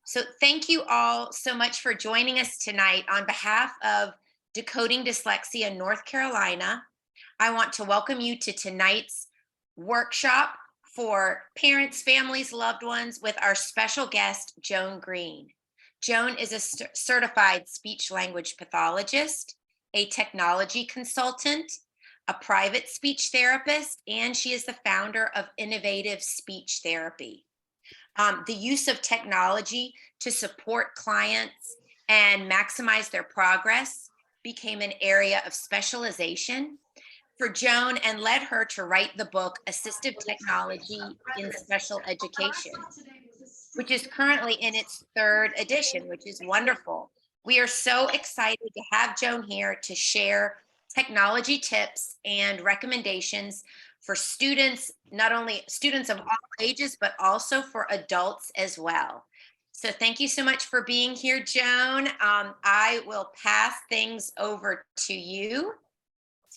So thank you all so much for joining us tonight on behalf of Decoding Dyslexia North Carolina. I want to welcome you to tonight's workshop for parents, families, loved ones with our special guest, Joan Green. Joan is a certified speech language pathologist, a technology consultant, a private speech therapist, and she is the founder of Innovative Speech Therapy. The use of technology to support clients and maximize their progress became an area of specialization for Joan and led her to write the book Assistive Technology in Special Education, which is currently in its third edition, which is wonderful. We are so excited to have Joan here to share technology tips and recommendations for students, not only students of all ages, but also for adults as well. So thank you so much for being here, Joan. I will pass things over to you.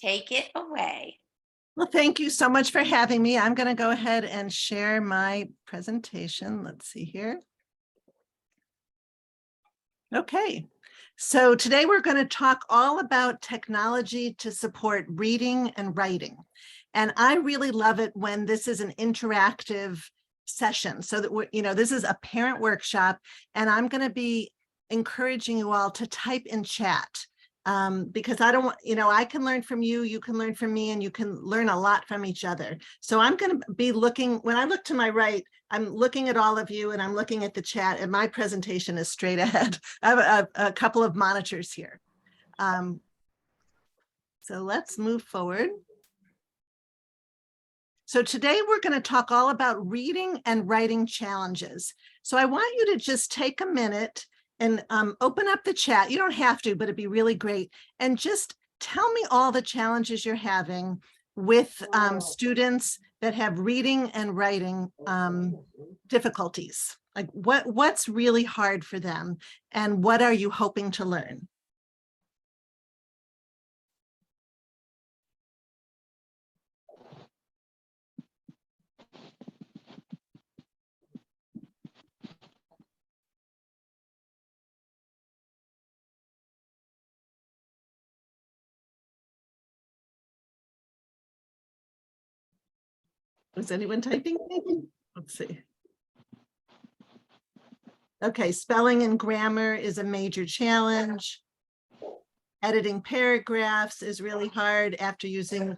Take it away. Well, thank you so much for having me. I'm going to go ahead and share my presentation. Let's see here. Okay, so today we're going to talk all about technology to support reading and writing. And I really love it when this is an interactive session, so that this is a parent workshop, and I'm going to be encouraging you all to type in chat. Because I don't want, I can learn from you, you can learn from me, and you can learn a lot from each other. So I'm going to be looking, when I look to my right, I'm looking at all of you and I'm looking at the chat, and my presentation is straight ahead. I have a couple of monitors here. So let's move forward. So today we're going to talk all about reading and writing challenges. So I want you to just take a minute and open up the chat. You don't have to, but it'd be really great. And just tell me all the challenges you're having with students that have reading and writing difficulties. Like what's really hard for them, and what are you hoping to learn? Is anyone typing? Let's see. Okay, spelling and grammar is a major challenge. Editing paragraphs is really hard after using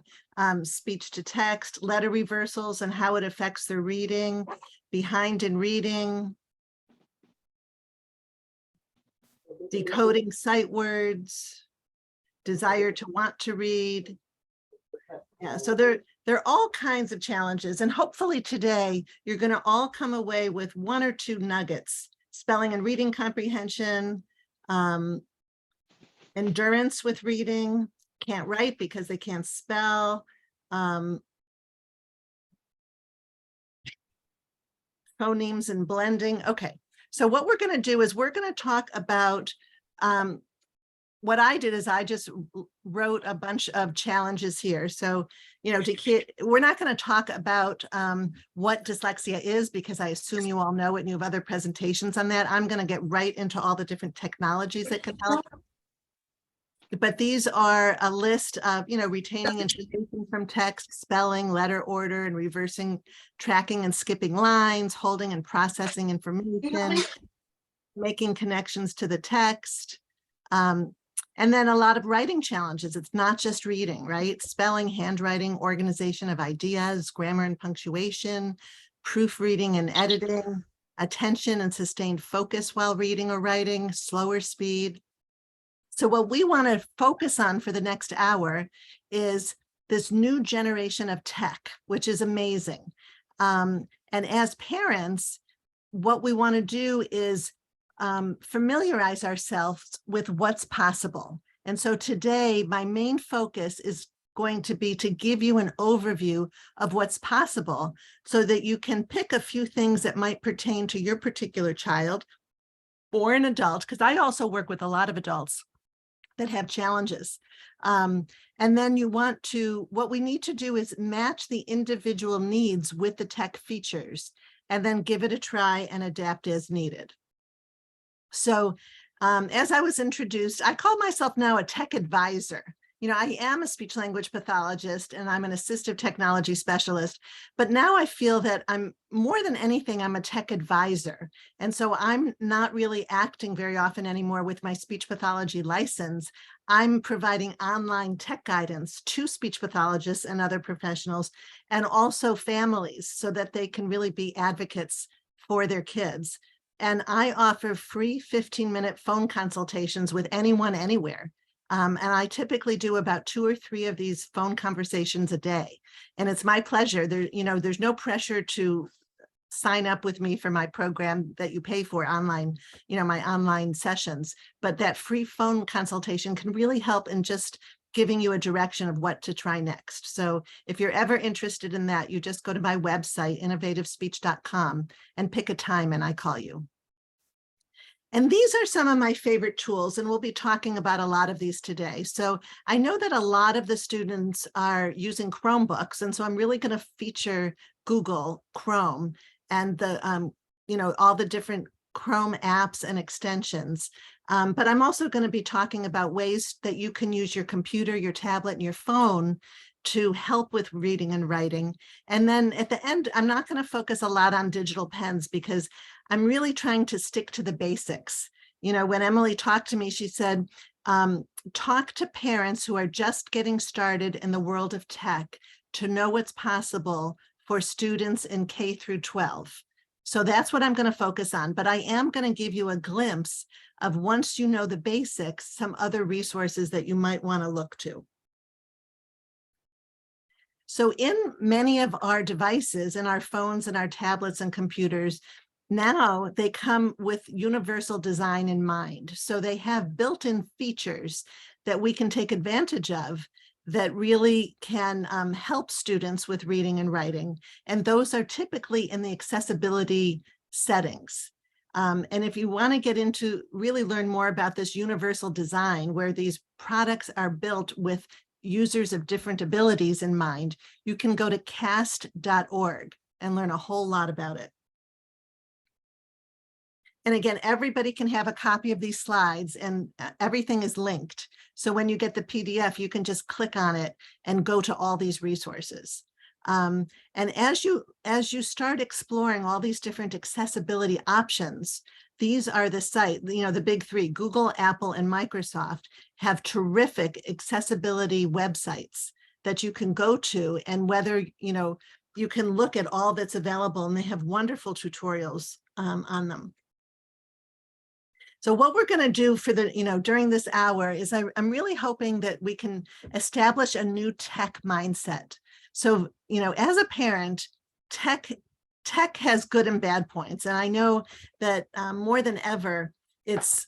speech to text. Letter reversals and how it affects their reading. Behind in reading. Decoding sight words. Desire to want to read. Yeah, so there are all kinds of challenges, and hopefully today you're going to all come away with one or two nuggets: spelling and reading comprehension, endurance with reading, can't write because they can't spell, phonemes and blending. Okay, so what we're going to do is we're going to talk about what I did is I just wrote a bunch of challenges here. So, we're not going to talk about what dyslexia is, because I assume you all know it and you have other presentations on that. I'm going to get right into all the different technologies that can help. But these are a list of, retaining information from text, spelling, letter order, and reversing, tracking and skipping lines, holding and processing information, making connections to the text. And then a lot of writing challenges. It's not just reading, right? Spelling, handwriting, organization of ideas, grammar and punctuation, proofreading and editing, attention and sustained focus while reading or writing, slower speed. So what we want to focus on for the next hour is this new generation of tech, which is amazing. And as parents, what we want to do is familiarize ourselves with what's possible. And so today, my main focus is going to be to give you an overview of what's possible, so that you can pick a few things that might pertain to your particular child or an adult, because I also work with a lot of adults that have challenges. And then what we need to do is match the individual needs with the tech features, and then give it a try and adapt as needed. So as I was introduced, I call myself now a tech advisor. I am a speech language pathologist and I'm an assistive technology specialist, but now I feel that I'm more than anything, I'm a tech advisor. And so I'm not really acting very often anymore with my speech pathology license. I'm providing online tech guidance to speech pathologists and other professionals, and also families, so that they can really be advocates for their kids. And I offer free 15-minute phone consultations with anyone, anywhere. And I typically do about 2 or 3 of these phone conversations a day. And it's my pleasure. There's no pressure to sign up with me for my program that you pay for online, my online sessions. But that free phone consultation can really help in just giving you a direction of what to try next. So if you're ever interested in that, you just go to my website, innovativespeech.com, and pick a time and I call you. And these are some of my favorite tools, and we'll be talking about a lot of these today. So I know that a lot of the students are using Chromebooks, and so I'm really going to feature Google Chrome and the, all the different Chrome apps and extensions. But I'm also going to be talking about ways that you can use your computer, your tablet, and your phone to help with reading and writing. And then at the end, I'm not going to focus a lot on digital pens because I'm really trying to stick to the basics. When Emily talked to me, she said, talk to parents who are just getting started in the world of tech to know what's possible for students in K through 12. So that's what I'm going to focus on. But I am going to give you a glimpse of, once you know the basics, some other resources that you might want to look to. So in many of our devices, in our phones and our tablets and computers, now they come with universal design in mind. So they have built-in features that we can take advantage of that really can help students with reading and writing. And those are typically in the accessibility settings. And if you want to get into really learn more about this universal design, where these products are built with users of different abilities in mind, you can go to cast.org and learn a whole lot about it. And again, everybody can have a copy of these slides, and everything is linked. So when you get the PDF, you can just click on it and go to all these resources. And as you start exploring all these different accessibility options, these are the the big 3, Google, Apple, and Microsoft have terrific accessibility websites that you can go to, and whether, you can look at all that's available, and they have wonderful tutorials on them. So what we're going to do for during this hour is I'm really hoping that we can establish a new tech mindset. So, as a parent, tech has good and bad points. And I know that more than ever, it's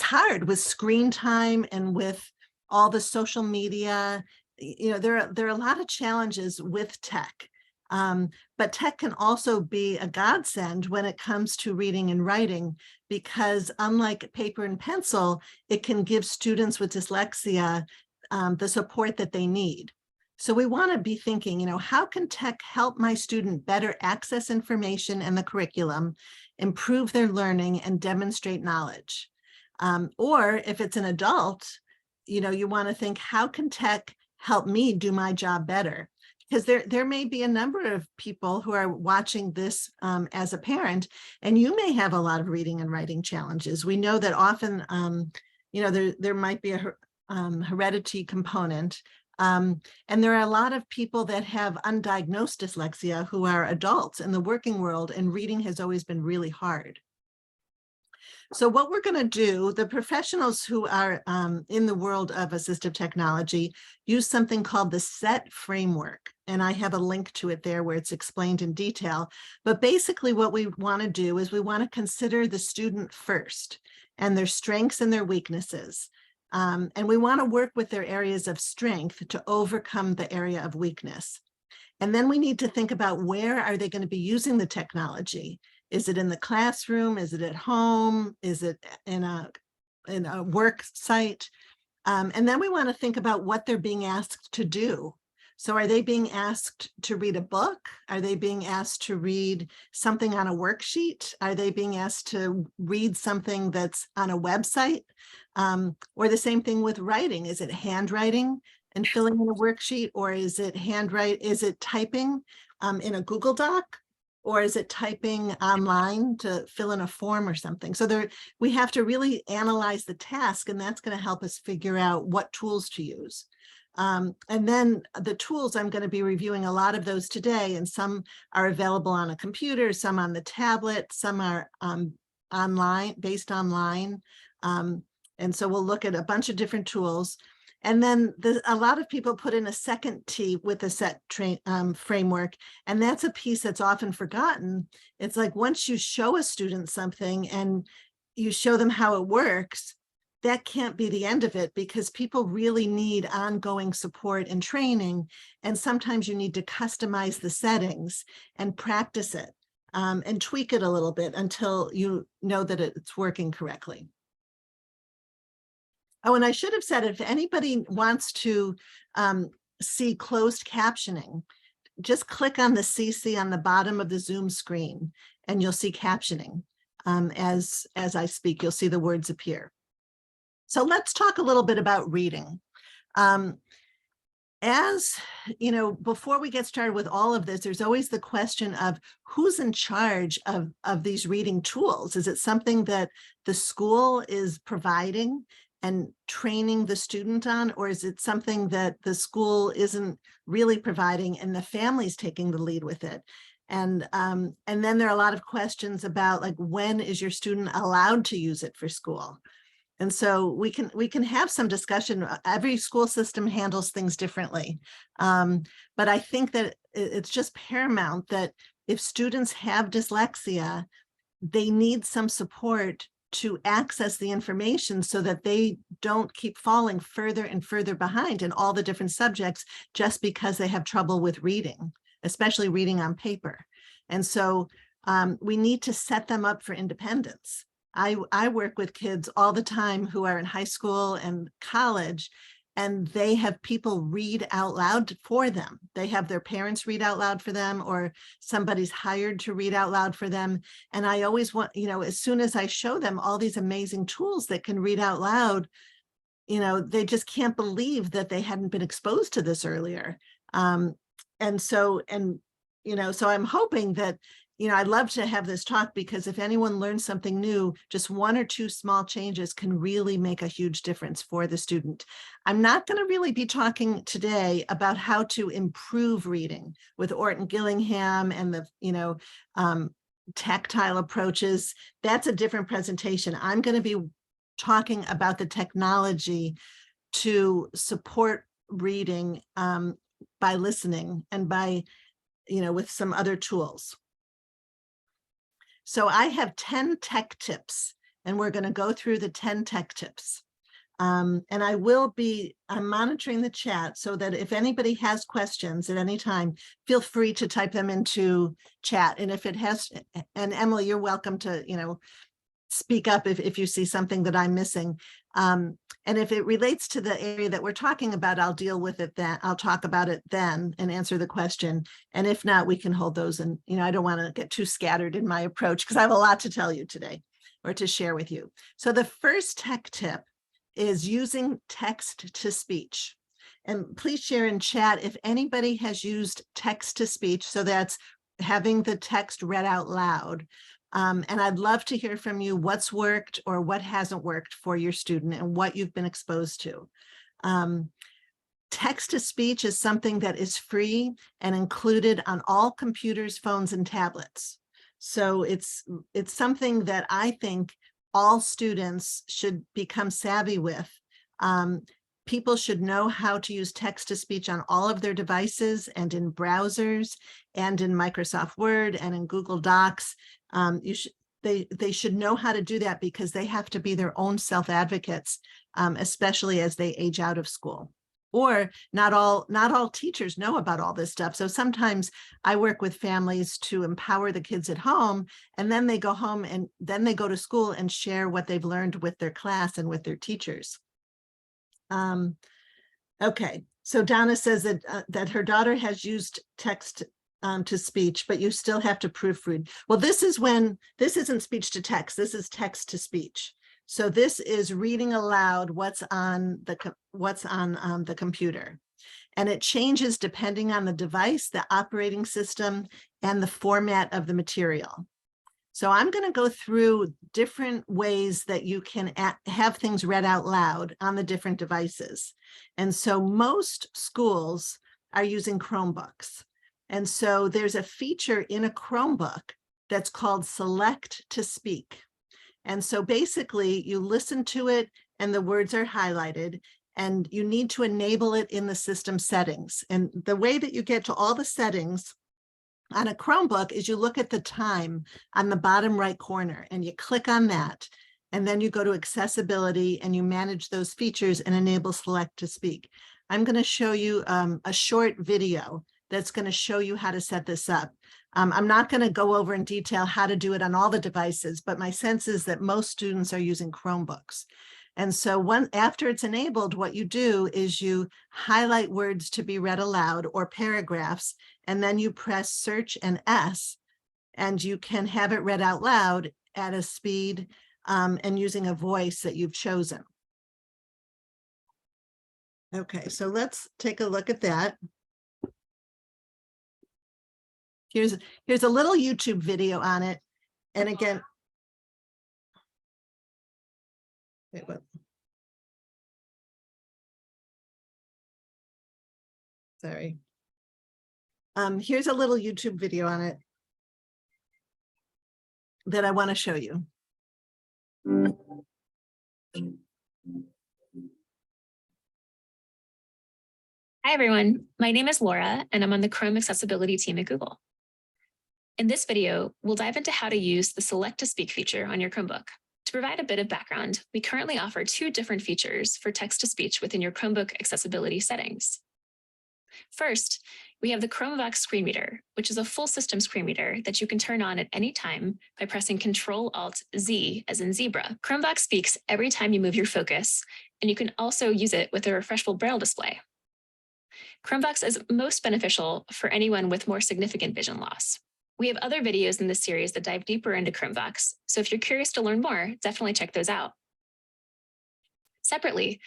hard with screen time and with all the social media. There are a lot of challenges with tech. But tech can also be a godsend when it comes to reading and writing, because unlike paper and pencil, it can give students with dyslexia the support that they need. So we want to be thinking, how can tech help my student better access information in the curriculum, improve their learning, and demonstrate knowledge? Or if it's an adult, you want to think, how can tech help me do my job better? Because there may be a number of people who are watching this as a parent, and you may have a lot of reading and writing challenges. We know that often, there might be a heredity component. And there are a lot of people that have undiagnosed dyslexia who are adults in the working world, and reading has always been really hard. So what we're going to do, the professionals who are in the world of assistive technology use something called the SET framework. And I have a link to it there where it's explained in detail. But basically what we want to do is we want to consider the student first, and their strengths and their weaknesses. And we want to work with their areas of strength to overcome the area of weakness. And then we need to think about, where are they going to be using the technology? Is it in the classroom? Is it at home? Is it in a work site? And then we want to think about what they're being asked to do. So are they being asked to read a book? Are they being asked to read something on a worksheet? Are they being asked to read something that's on a website? Or the same thing with writing. Is it handwriting and filling in a worksheet, or is it is it typing in a Google Doc? Or is it typing online to fill in a form or something? So we have to really analyze the task, and that's going to help us figure out what tools to use. And then the tools, I'm going to be reviewing a lot of those today, and some are available on a computer, some on the tablet, some are online, based online. And so we'll look at a bunch of different tools. And then a lot of people put in a second T with a set framework, and that's a piece that's often forgotten. It's like once you show a student something and you show them how it works, that can't be the end of it, because people really need ongoing support and training. And sometimes you need to customize the settings and practice it and tweak it a little bit until you know that it's working correctly. Oh, and I should have said, if anybody wants to see closed captioning, just click on the CC on the bottom of the Zoom screen, and you'll see captioning. As I speak, you'll see the words appear. So let's talk a little bit about reading. As you know, before we get started with all of this, there's always the question of who's in charge of these reading tools. Is it something that the school is providing and training the student on, or is it something that the school isn't really providing and the family's taking the lead with it? And then there are a lot of questions about, like, when is your student allowed to use it for school? And so we can have some discussion. Every school system handles things differently. But I think that it's just paramount that if students have dyslexia, they need some support to access the information so that they don't keep falling further and further behind in all the different subjects just because they have trouble with reading, especially reading on paper. And so we need to set them up for independence. I work with kids all the time who are in high school and college, and they have people read out loud for them. They have their parents read out loud for them, or somebody's hired to read out loud for them. And I always want, as soon as I show them all these amazing tools that can read out loud, they just can't believe that they hadn't been exposed to this earlier. So I'm hoping that, I'd love to have this talk, because if anyone learns something new, just one or two small changes can really make a huge difference for the student. I'm not going to really be talking today about how to improve reading with Orton Gillingham and the, tactile approaches. That's a different presentation. I'm going to be talking about the technology to support reading by listening and by, with some other tools. So I have 10 tech tips, and we're going to go through the 10 tech tips. And I'm monitoring the chat so that if anybody has questions at any time, feel free to type them into chat. And if it has, and Emily, you're welcome to, speak up if you see something that I'm missing. And if it relates to the area that we're talking about, I'll deal with it then. I'll talk about it then and answer the question. And if not, we can hold those. And, I don't want to get too scattered in my approach, because I have a lot to tell you today or to share with you. So the first tech tip is using text to speech. And please share in chat if anybody has used text to speech. So that's having the text read out loud. And I'd love to hear from you what's worked or what hasn't worked for your student and what you've been exposed to. Text to speech is something that is free and included on all computers, phones, and tablets. So it's something that I think all students should become savvy with. People should know how to use text to speech on all of their devices and in browsers and in Microsoft Word and in Google Docs. They should know how to do that, because they have to be their own self-advocates, especially as they age out of school. Or not all teachers know about all this stuff. So sometimes I work with families to empower the kids at home, and then they go home and then they go to school and share what they've learned with their class and with their teachers. Okay, So Donna says that that her daughter has used text to speech, but you still have to proofread. Well, this isn't speech to text. This is text to speech. So this is reading aloud what's on the computer, and it changes depending on the device, the operating system, and the format of the material. So I'm going to go through different ways that you can have things read out loud on the different devices. And so most schools are using Chromebooks. And so there's a feature in a Chromebook that's called Select to Speak. And so basically you listen to it and the words are highlighted, and you need to enable it in the system settings. And the way that you get to all the settings on a Chromebook is you look at the time on the bottom right corner and you click on that, and then you go to accessibility and you manage those features and enable Select to Speak. I'm going to show you a short video that's going to show you how to set this up. I'm not going to go over in detail how to do it on all the devices, but my sense is that most students are using Chromebooks. And so after it's enabled, what you do is you highlight words to be read aloud or paragraphs, and then you press search and S, and you can have it read out loud at a speed and using a voice that you've chosen. Okay, so let's take a look at that. Here's a little YouTube video on it. And again, wait, what? Sorry. Here's a little YouTube video on it that I want to show you. Hi, everyone. My name is Laura, and I'm on the Chrome accessibility team at Google. In this video, we'll dive into how to use the Select to Speak feature on your Chromebook. To provide a bit of background, we currently offer 2 different features for text-to-speech within your Chromebook accessibility settings. First, we have the Chromevox screen reader, which is a full system screen reader that you can turn on at any time by pressing Control-Alt-Z as in zebra. Chromevox speaks every time you move your focus, and you can also use it with a refreshable braille display. Chromevox is most beneficial for anyone with more significant vision loss. We have other videos in this series that dive deeper into Chromevox, so if you're curious to learn more, definitely check those out. Separately,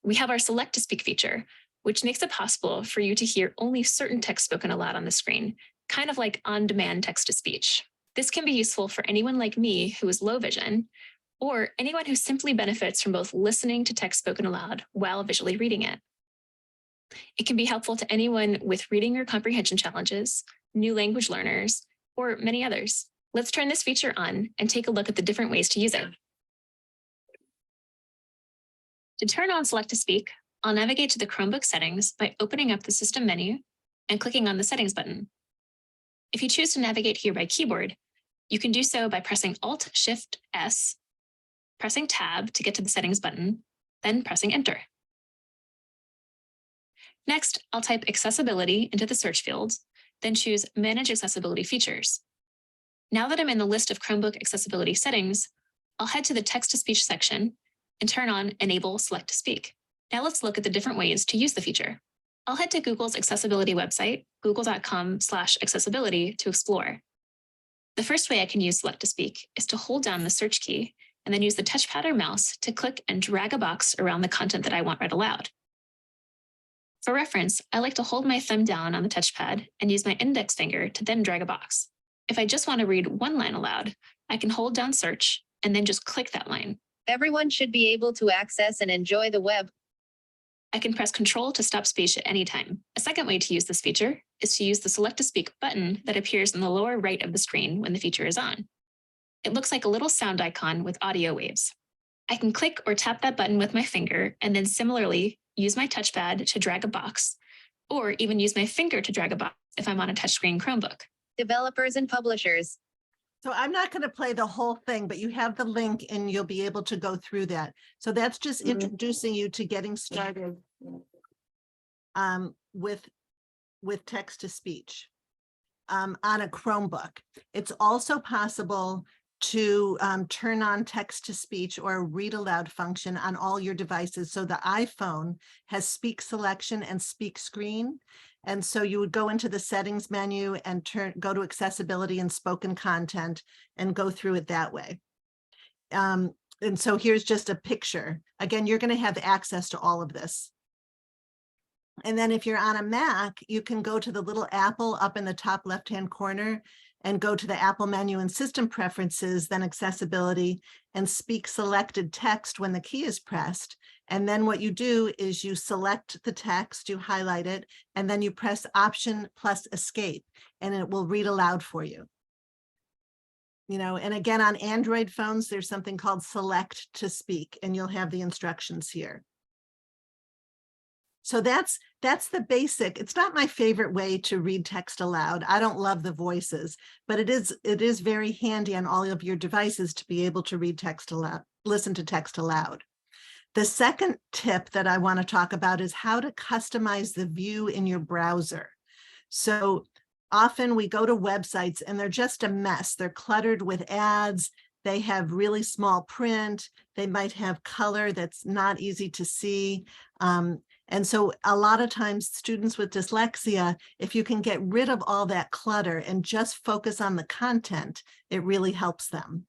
we have our Select to Speak feature, which makes it possible for you to hear only certain text spoken aloud on the screen, kind of like on-demand text-to-speech. This can be useful for anyone like me who is low vision, or anyone who simply benefits from both listening to text spoken aloud while visually reading it. It can be helpful to anyone with reading or comprehension challenges, new language learners, or many others. Let's turn this feature on and take a look at the different ways to use it. To turn on Select to Speak, I'll navigate to the Chromebook settings by opening up the system menu and clicking on the settings button. If you choose to navigate here by keyboard, you can do so by pressing Alt-Shift-S, pressing Tab to get to the settings button, then pressing Enter. Next, I'll type accessibility into the search field, then choose Manage Accessibility Features. Now that I'm in the list of Chromebook accessibility settings, I'll head to the text-to-speech section and turn on Enable Select to Speak. Now let's look at the different ways to use the feature. I'll head to Google's accessibility website, google.com/accessibility, to explore. The first way I can use Select to Speak is to hold down the search key and then use the touchpad or mouse to click and drag a box around the content that I want read aloud. For reference, I like to hold my thumb down on the touchpad and use my index finger to then drag a box. If I just want to read one line aloud, I can hold down search and then just click that line. Everyone should be able to access and enjoy the web. I can press Control to stop speech at any time. A second way to use this feature is to use the Select to Speak button that appears in the lower right of the screen when the feature is on. It looks like a little sound icon with audio waves. I can click or tap that button with my finger and then similarly use my touchpad to drag a box, or even use my finger to drag a box if I'm on a touchscreen Chromebook. Developers and publishers. So I'm not going to play the whole thing, but you have the link and you'll be able to go through that. So that's just introducing you to getting started with text to speech on a Chromebook. It's also possible to turn on text to speech or read aloud function on all your devices. So the iPhone has speak selection and speak screen. And so you would go into the settings menu and go to accessibility and spoken content and go through it that way. And so here's just a picture. Again, you're going to have access to all of this. And then if you're on a Mac, you can go to the little apple up in the top left-hand corner and go to the Apple menu and system preferences, then accessibility, and speak selected text when the key is pressed. And then what you do is you select the text, you highlight it, and then you press Option plus Escape, and it will read aloud for you. You know, and again, on Android phones, there's something called Select to Speak, and you'll have the instructions here. So that's the basic. It's not my favorite way to read text aloud. I don't love the voices, but it is very handy on all of your devices to be able to read text aloud, listen to text aloud. The second tip that I want to talk about is how to customize the view in your browser. So often we go to websites and they're just a mess. They're cluttered with ads. They have really small print. They might have color that's not easy to see. And so a lot of times students with dyslexia, if you can get rid of all that clutter and just focus on the content, it really helps them.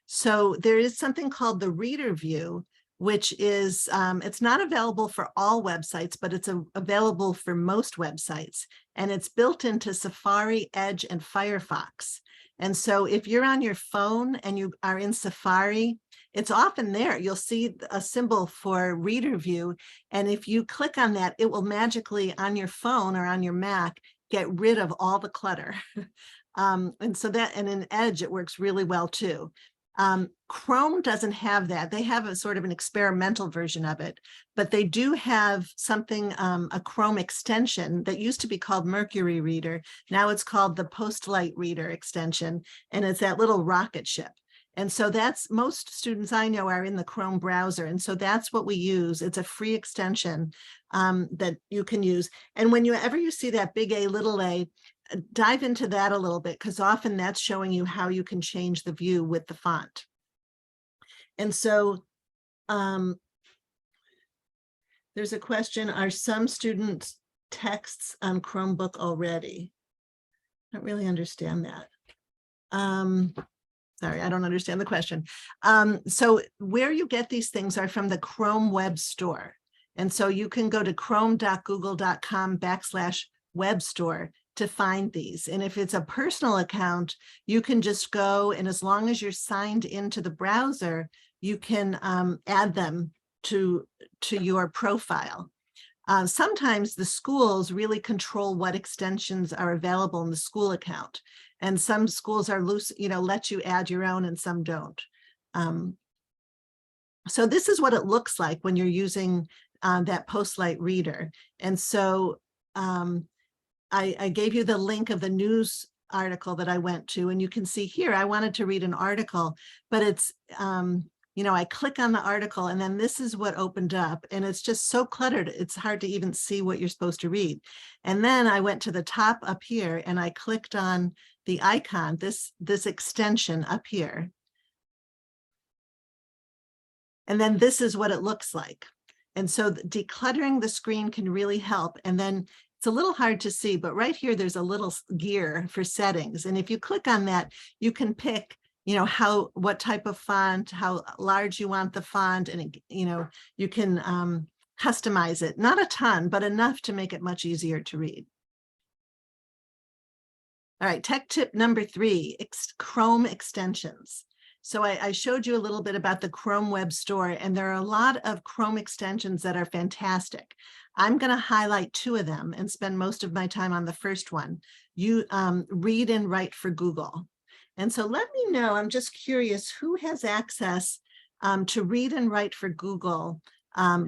So there is something called the reader view, which is, it's not available for all websites, but it's available for most websites. And it's built into Safari, Edge, and Firefox. And so if you're on your phone and you are in Safari, it's often there. You'll see a symbol for reader view. And if you click on that, it will magically on your phone or on your Mac, get rid of all the clutter. And so that, and in Edge, it works really well too. Chrome doesn't have that. They have a sort of an experimental version of it, but they do have something, a Chrome extension that used to be called Mercury Reader. Now it's called the Postlight Reader extension, and it's that little rocket ship. And so that's, most students I know are in the Chrome browser. And so that's what we use. It's a free extension that you can use. And whenever you see that big A, little a, dive into that a little bit, because often that's showing you how you can change the view with the font. And so there's a question, are some students' texts on Chromebook already? I don't really understand that. Sorry, I don't understand the question. So where you get these things are from the Chrome Web Store. And so you can go to chrome.google.com/web store to find these. And if it's a personal account, you can just go, and as long as you're signed into the browser, you can add them to your profile. Sometimes the schools really control what extensions are available in the school account. And some schools are loose, you know, let you add your own, and some don't. So this is what it looks like when you're using that Postlight Reader. And so I gave you the link of the news article that I went to, and you can see here, I wanted to read an article, but it's, you know, I click on the article and then this is what opened up, and it's just so cluttered. It's hard to even see what you're supposed to read. And then I went to the top up here and I clicked on the icon, this extension up here. And then this is what it looks like. And so decluttering the screen can really help. And then it's a little hard to see, but right here, there's a little gear for settings. And if you click on that, you can pick, you know, what type of font, how large you want the font, and, you know, you can customize it. Not a ton, but enough to make it much easier to read. All right, tech tip number 3, Chrome extensions. So I showed you a little bit about the Chrome Web Store, and there are a lot of Chrome extensions that are fantastic. I'm going to highlight 2 of them and spend most of my time on the first one. You read and write for Google. And so let me know, I'm just curious, who has access to read and write for Google,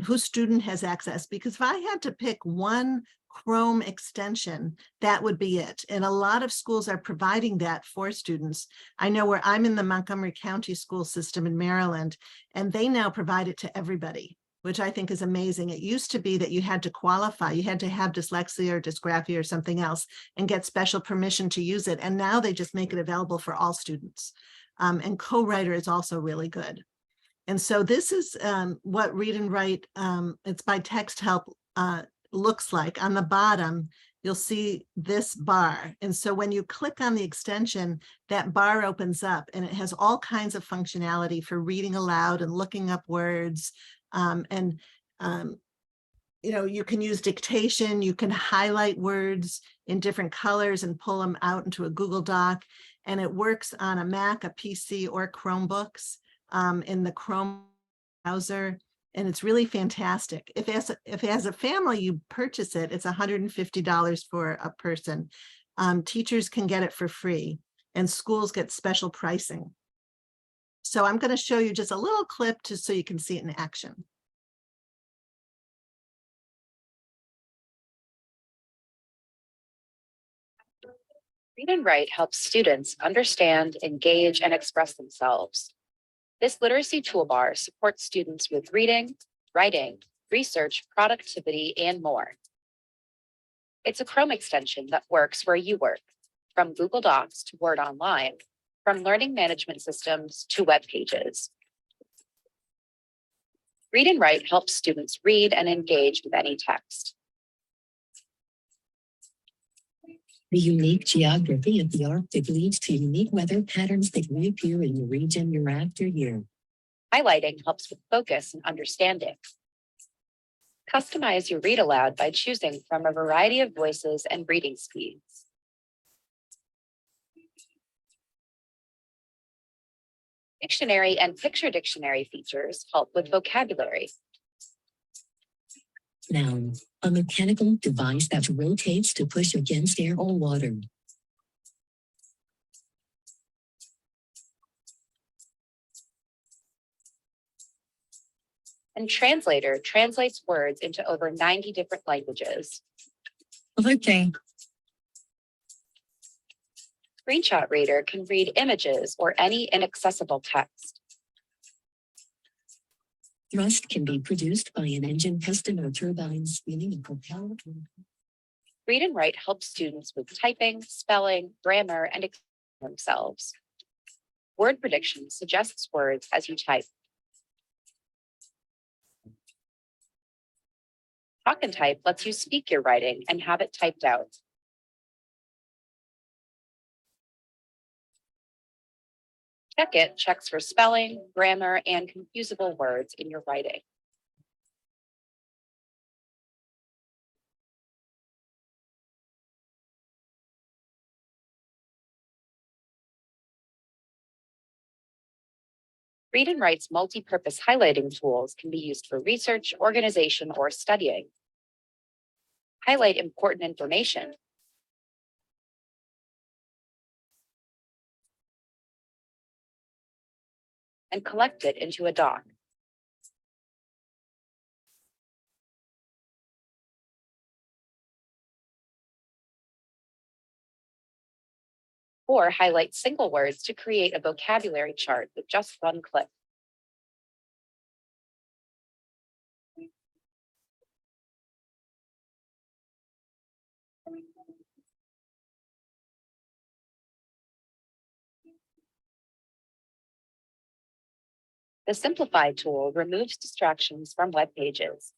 whose student has access? Because if I had to pick one Chrome extension, that would be it. And a lot of schools are providing that for students. I know where I'm in the Montgomery County school system in Maryland, and they now provide it to everybody, which I think is amazing. It used to be that you had to qualify, you had to have dyslexia or dysgraphia or something else and get special permission to use it. And now they just make it available for all students. and co-writer is also really good. And so this is what Read and Write, it's by Text Help, looks like. On the bottom, you'll see this bar. And so when you click on the extension, that bar opens up and it has all kinds of functionality for reading aloud and looking up words. You know, you can use dictation, you can highlight words in different colors and pull them out into a Google Doc. And it works on a Mac, a PC, or Chromebooks in the Chrome browser. And it's really fantastic. If as a family you purchase it, it's $150 for a person. Teachers can get it for free and schools get special pricing. So I'm going to show you just a little clip just so you can see it in action. Read and Write helps students understand, engage, and express themselves. This literacy toolbar supports students with reading, writing, research, productivity, and more. It's a Chrome extension that works where you work, from Google Docs to Word Online, from learning management systems to web pages. Read and Write helps students read and engage with any text. The unique geography of the Arctic leads to unique weather patterns that reappear in the region year after year. Highlighting helps with focus and understanding. Customize your read aloud by choosing from a variety of voices and reading speeds. Dictionary and picture dictionary features help with vocabulary. Noun, a mechanical device that rotates to push against air or water. And Translator translates words into over 90 different languages. Okay. Screenshot Reader can read images or any inaccessible text. Thrust can be produced by an engine, piston, or turbine spinning a propeller. Read and Write helps students with typing, spelling, grammar, and expressing themselves. Word prediction suggests words as you type. Talk and Type lets you speak your writing and have it typed out. Check It checks for spelling, grammar, and confusable words in your writing. Read and Write's multi-purpose highlighting tools can be used for research, organization, or studying. Highlight important information. And collect it into a doc. Or highlight single words to create a vocabulary chart with just one click. The Simplify tool removes distractions from web pages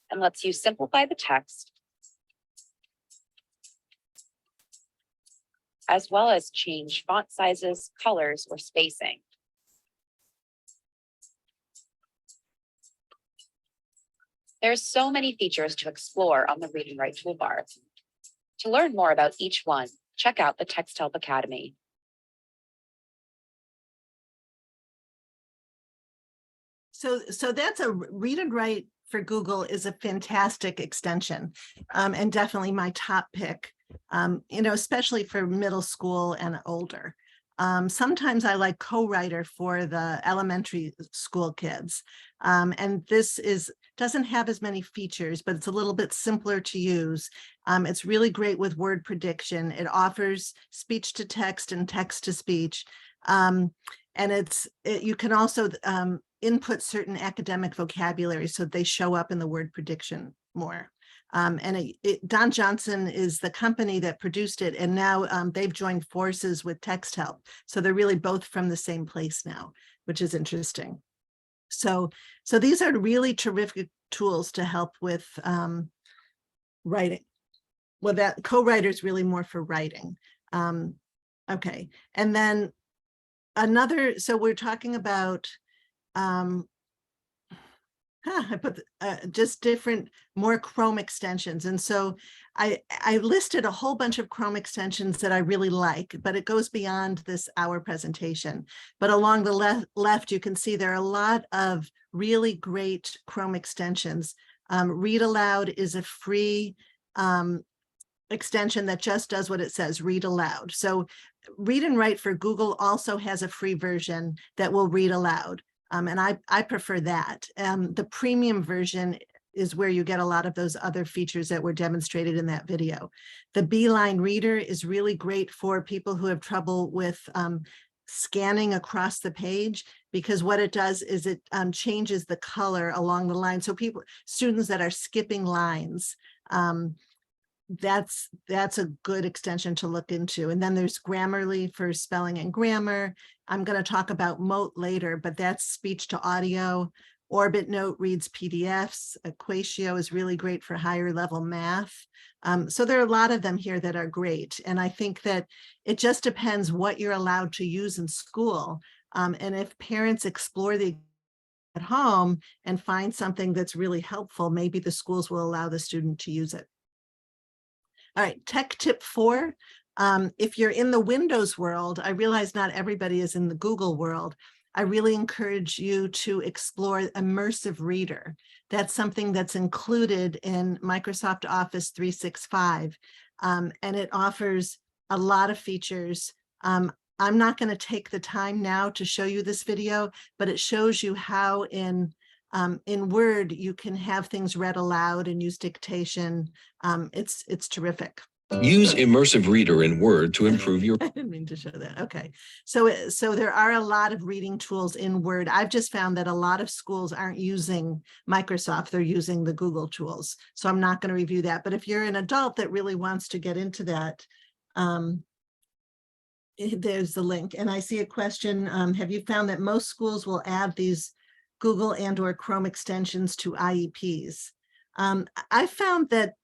and lets you simplify the text, as well as change font sizes, colors, or spacing. There's so many features to explore on the Read and Write toolbar. To learn more about each one, check out the Text Help Academy. So that's a Read and Write for Google is a fantastic extension, and definitely my top pick, you know, especially for middle school and older. Sometimes I like co-writer for the elementary school kids. And this doesn't have as many features, but it's a little bit simpler to use. It's really great with word prediction. It offers speech to text and text to speech. And you can also input certain academic vocabulary so they show up in the word prediction more. And Don Johnson is the company that produced it, and now they've joined forces with Text Help. So they're really both from the same place now, which is interesting. So these are really terrific tools to help with writing. Well, that co-writer is really more for writing. Okay, and then so we're talking about I put just different, more Chrome extensions. And so I listed a whole bunch of Chrome extensions that I really like, but it goes beyond this hour presentation. But along the left, you can see there are a lot of really great Chrome extensions. Read Aloud is a free extension that just does what it says, read aloud. So Read and Write for Google also has a free version that will read aloud. And I prefer that. The premium version is where you get a lot of those other features that were demonstrated in that video. The Beeline Reader is really great for people who have trouble with scanning across the page, because what it does is it changes the color along the line. So students that are skipping lines, that's a good extension to look into. And then there's Grammarly for spelling and grammar. I'm going to talk about Mote later, but that's speech to audio. Orbit Note reads PDFs. Equatio is really great for higher level math. So there are a lot of them here that are great. And I think that it just depends what you're allowed to use in school. And if parents explore at home and find something that's really helpful, maybe the schools will allow the student to use it. All right, tech tip 4. If you're in the Windows world, I realize not everybody is in the Google world. I really encourage you to explore Immersive Reader. That's something that's included in Microsoft Office 365, and it offers a lot of features. I'm not going to take the time now to show you this video, but it shows you how in Word you can have things read aloud and use dictation. It's terrific. Use Immersive Reader in Word to improve your... I didn't mean to show that. Okay. So there are a lot of reading tools in Word. I've just found that a lot of schools aren't using Microsoft. They're using the Google tools. So I'm not going to review that. But if you're an adult that really wants to get into that, there's the link. And I see a question. Have you found that most schools will add these Google and/or Chrome extensions to IEPs? I found that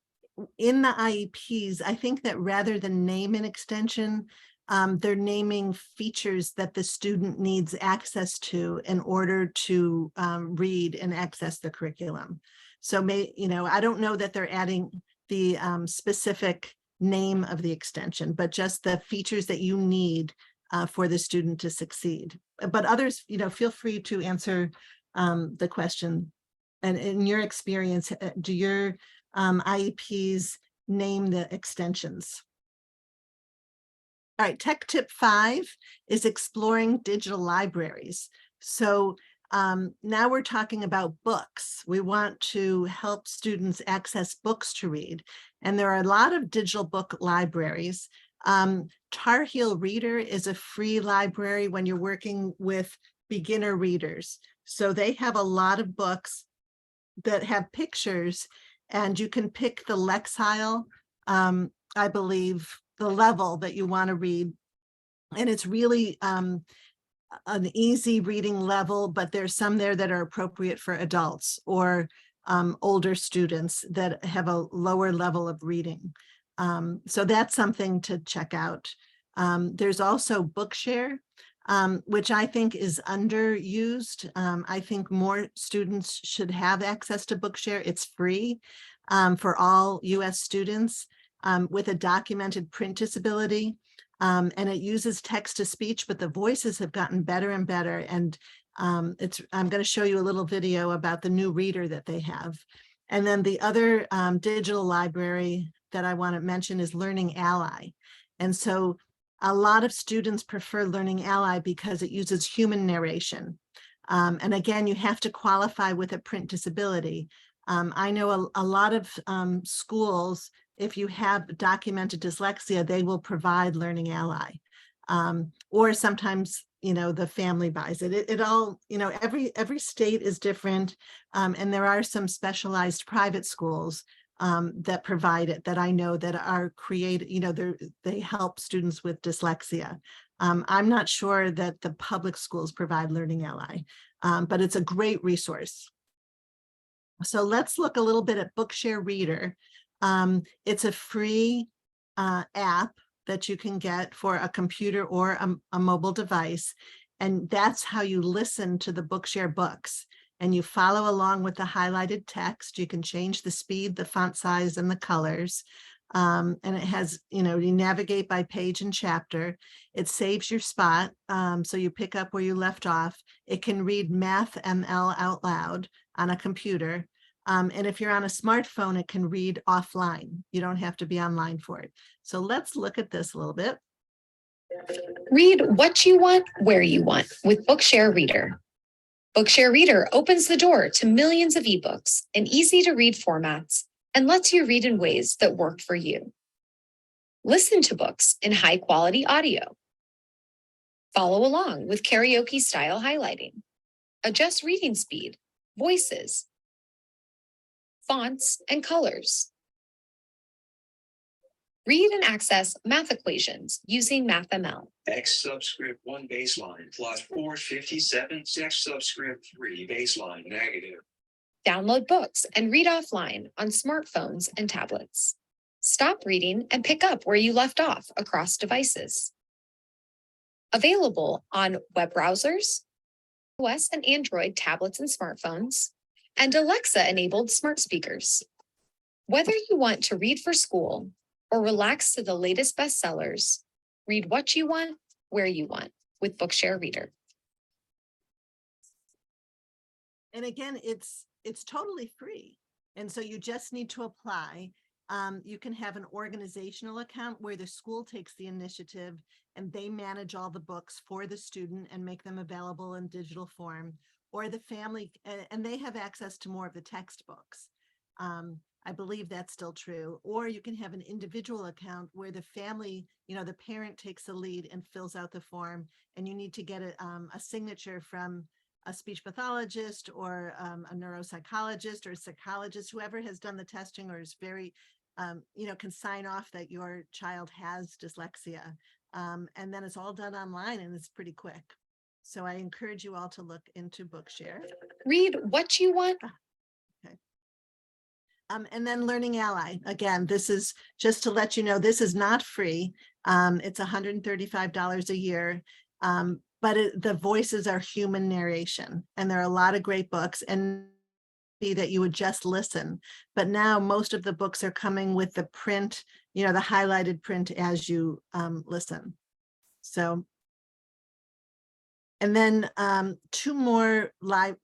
in the IEPs, I think that rather than name an extension, they're naming features that the student needs access to in order to read and access the curriculum. So I don't know that they're adding the specific name of the extension, but just the features that you need for the student to succeed. But others, feel free to answer the question. And in your experience, do your IEPs name the extensions? All right, tech tip 5 is exploring digital libraries. So now we're talking about books. We want to help students access books to read. And there are a lot of digital book libraries. Tar Heel Reader is a free library when you're working with beginner readers. So they have a lot of books that have pictures, and you can pick the Lexile, I believe, the level that you want to read. And it's really an easy reading level, but there's some there that are appropriate for adults or older students that have a lower level of reading. So that's something to check out. There's also Bookshare, which I think is underused. I think more students should have access to Bookshare. It's free for all US students with a documented print disability. And it uses text to speech, but the voices have gotten better and better. And I'm going to show you a little video about the new reader that they have. And then the other digital library that I want to mention is Learning Ally. And so a lot of students prefer Learning Ally because it uses human narration. And again, you have to qualify with a print disability. I know a lot of schools, if you have documented dyslexia, they will provide Learning Ally. Or sometimes, the family buys it. It all, every state is different. And there are some specialized private schools that provide it, that I know that are created, they help students with dyslexia. I'm not sure that the public schools provide Learning Ally, but it's a great resource. So let's look a little bit at Bookshare Reader. It's a free app that you can get for a computer or a mobile device. And that's how you listen to the Bookshare books. And you follow along with the highlighted text. You can change the speed, the font size, and the colors. And it has, you navigate by page and chapter. It saves your spot. So you pick up where you left off. It can read Math ML out loud on a computer. And if you're on a smartphone, it can read offline. You don't have to be online for it. So let's look at this a little bit. Read what you want, where you want with Bookshare Reader. Bookshare Reader opens the door to millions of ebooks in easy-to-read formats and lets you read in ways that work for you. Listen to books in high-quality audio. Follow along with karaoke-style highlighting. Adjust reading speed, voices, fonts, and colors. Read and access math equations using MathML. X subscript 1 baseline plus 457 X subscript 3 baseline negative. Download books and read offline on smartphones and tablets. Stop reading and pick up where you left off across devices. Available on web browsers, iOS and Android tablets and smartphones, and Alexa-enabled smart speakers. Whether you want to read for school or relax to the latest bestsellers, read what you want, where you want with Bookshare Reader. And again, it's totally free. And so you just need to apply. You can have an organizational account where the school takes the initiative and they manage all the books for the student and make them available in digital form, or the family, and they have access to more of the textbooks. I believe that's still true. Or you can have an individual account where the family, the parent takes the lead and fills out the form, and you need to get a signature from a speech pathologist or a neuropsychologist or a psychologist, whoever has done the testing or is very, can sign off that your child has dyslexia. And then it's all done online and it's pretty quick. So I encourage you all to look into Bookshare. Read what you want. Okay. And then Learning Ally. Again, this is just to let you know, this is not free. It's $135 a year. But the voices are human narration, and there are a lot of great books, and that you would just listen. But now most of the books are coming with the print, the highlighted print as you listen. So, and then two more live,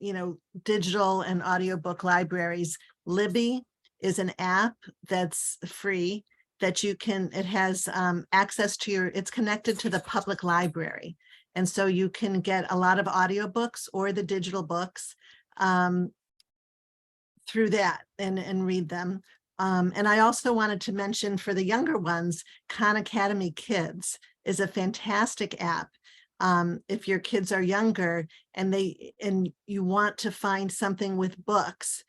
digital and audiobook libraries. Libby is an app that's free that you can, it has access to it's connected to the public library. And so you can get a lot of audiobooks or the digital books through that and read them. And I also wanted to mention for the younger ones, Khan Academy Kids is a fantastic app. If your kids are younger and you want to find something with books,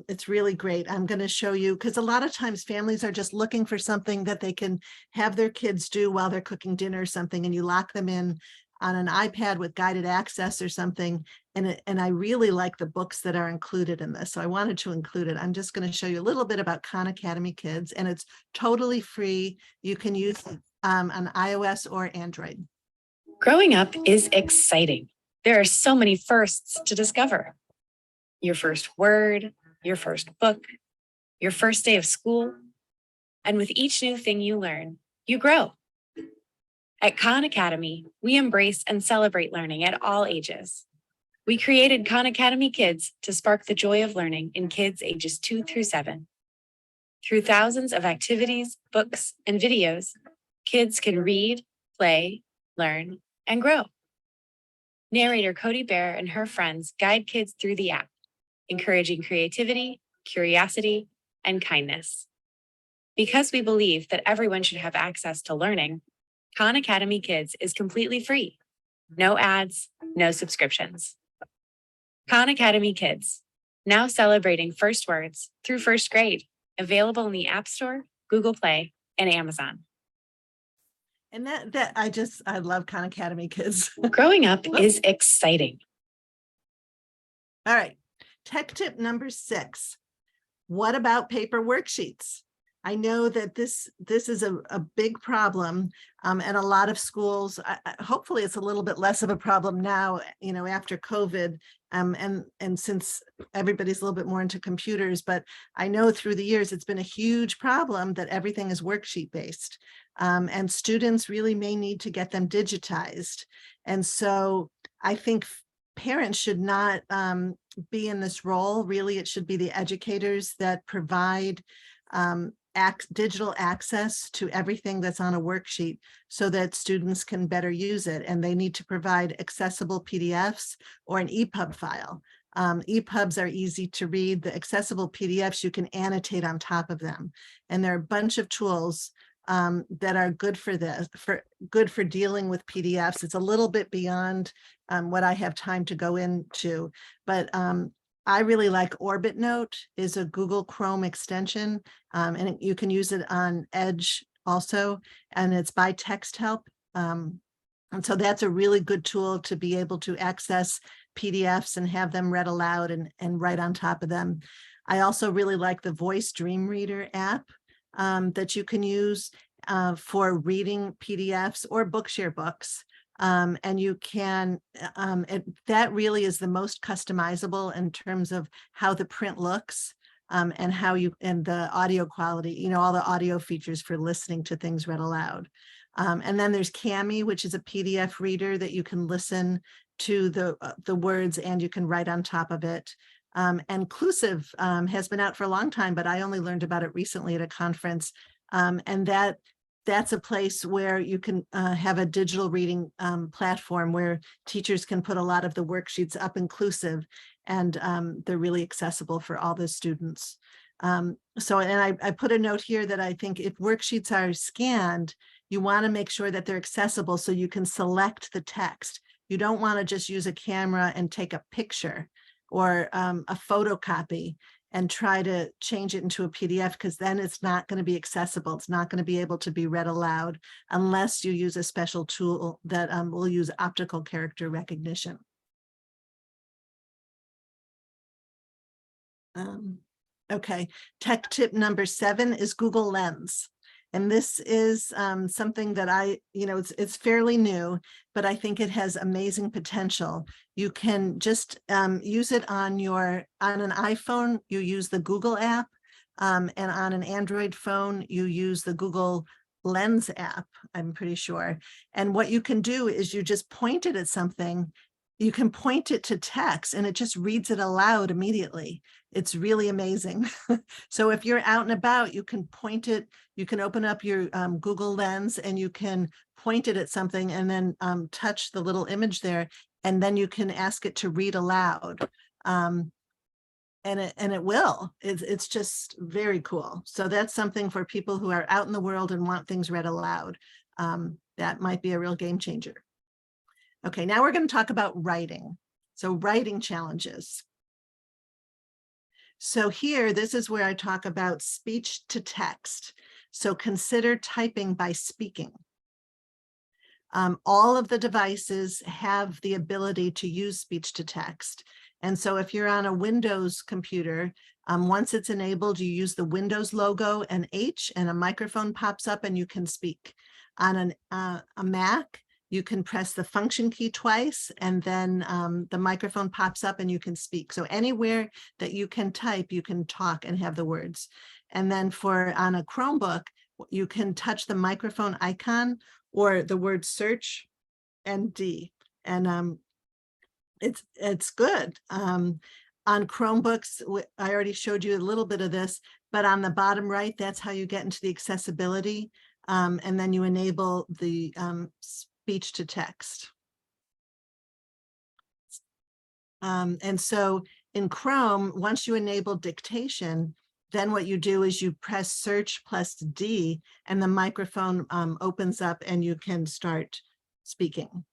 it's really great. I'm going to show you, because a lot of times families are just looking for something that they can have their kids do while they're cooking dinner or something, and you lock them in on an iPad with guided access or something. And I really like the books that are included in this. So I wanted to include it. I'm just going to show you a little bit about Khan Academy Kids, and it's totally free. You can use on iOS or Android. Growing up is exciting. There are so many firsts to discover. Your first word, your first book, your first day of school. And with each new thing you learn, you grow. At Khan Academy, we embrace and celebrate learning at all ages. We created Khan Academy Kids to spark the joy of learning in kids ages 2 through 7. Through thousands of activities, books, and videos, kids can read, play, learn, and grow. Narrator Cody Bear and her friends guide kids through the app, encouraging creativity, curiosity, and kindness. Because we believe that everyone should have access to learning, Khan Academy Kids is completely free. No ads, no subscriptions. Khan Academy Kids, now celebrating first words through first grade. Available in the App Store, Google Play, and Amazon. And I love Khan Academy kids. Growing up is exciting. All right, tech tip number 6. What about paper worksheets? I know that this is a big problem, and a lot of schools, hopefully it's a little bit less of a problem now, after COVID, and since everybody's a little bit more into computers, but I know through the years, it's been a huge problem that everything is worksheet based, and students really may need to get them digitized. And so I think parents should not be in this role. Really, it should be the educators that provide digital access to everything that's on a worksheet so that students can better use it. And they need to provide accessible PDFs or an EPUB file. EPUBs are easy to read. The accessible PDFs, you can annotate on top of them. And there are a bunch of tools that are good for this, good for dealing with PDFs. It's a little bit beyond what I have time to go into, but I really like Orbit Note. Is a Google Chrome extension, and you can use it on Edge also, and it's by Text Help. And so that's a really good tool to be able to access PDFs and have them read aloud and write on top of them. I also really like the Voice Dream Reader app that you can use for reading PDFs or Bookshare books. And you can, that really is the most customizable in terms of how the print looks, and and the audio quality, all the audio features for listening to things read aloud. And then there's Cami, which is a PDF reader that you can listen to the words and you can write on top of it. Inclusive has been out for a long time, but I only learned about it recently at a conference. And that's a place where you can have a digital reading platform where teachers can put a lot of the worksheets up inclusive, and they're really accessible for all the students. And I put a note here that I think if worksheets are scanned, you want to make sure that they're accessible so you can select the text. You don't want to just use a camera and take a picture or a photocopy and try to change it into a PDF, because then it's not going to be accessible. It's not going to be able to be read aloud unless you use a special tool that will use optical character recognition. Okay, tech tip number 7 is Google Lens. And this is something that it's fairly new, but I think it has amazing potential. You can just use it on an iPhone, you use the Google app, and on an Android phone, you use the Google Lens app, I'm pretty sure. And what you can do is you just point it at something. You can point it to text and it just reads it aloud immediately. It's really amazing. So if you're out and about, you can point it, you can open up your Google Lens and you can point it at something and then touch the little image there, and then you can ask it to read aloud. And it will. It's just very cool. So that's something for people who are out in the world and want things read aloud. That might be a real game changer. Okay, now we're going to talk about writing. So writing challenges. So here, this is where I talk about speech to text. So consider typing by speaking. All of the devices have the ability to use speech to text. And so if you're on a Windows computer, once it's enabled, you use the Windows logo and H, and a microphone pops up and you can speak. On a Mac, you can press the function key twice, and then the microphone pops up and you can speak. So anywhere that you can type, you can talk and have the words. And then on a Chromebook, you can touch the microphone icon or the word search and D. And it's good. On Chromebooks, I already showed you a little bit of this, but on the bottom right, that's how you get into the accessibility. And then you enable the speech to text. And so in Chrome, once you enable dictation, then what you do is you press search plus D and the microphone opens up and you can start speaking.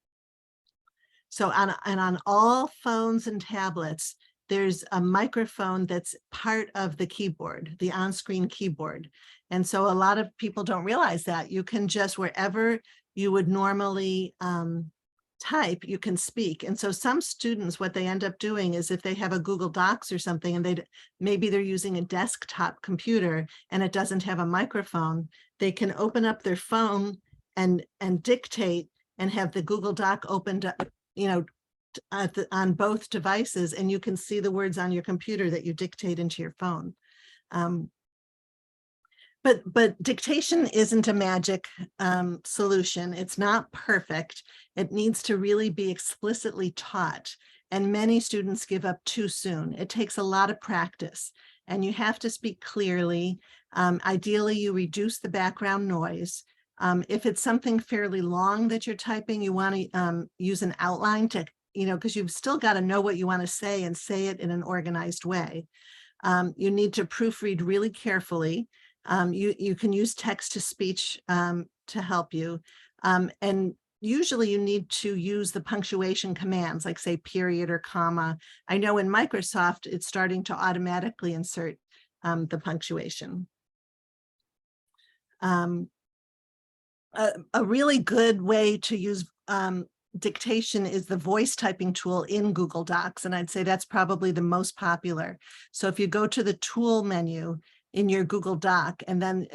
So on all phones and tablets, there's a microphone that's part of the keyboard, the on-screen keyboard. And so a lot of people don't realize that. You can just, wherever you would normally type, you can speak. And so some students, what they end up doing is if they have a Google Docs or something, and maybe they're using a desktop computer and it doesn't have a microphone, they can open up their phone and dictate and have the Google Doc opened up, you know, on both devices, and you can see the words on your computer that you dictate into your phone. But dictation isn't a magic solution. It's not perfect. It needs to really be explicitly taught. And many students give up too soon. It takes a lot of practice, and you have to speak clearly. Ideally, you reduce the background noise. If it's something fairly long that you're typing, you want to use an outline to, you know, because you've still got to know what you want to say and say it in an organized way. You need to proofread really carefully. You can use text to speech to help you. And usually you need to use the punctuation commands, like say period or comma. I know in Microsoft, it's starting to automatically insert the punctuation. A really good way to use dictation is the voice typing tool in Google Docs. And I'd say that's probably the most popular. So if you go to the tool menu in your Google Doc, and then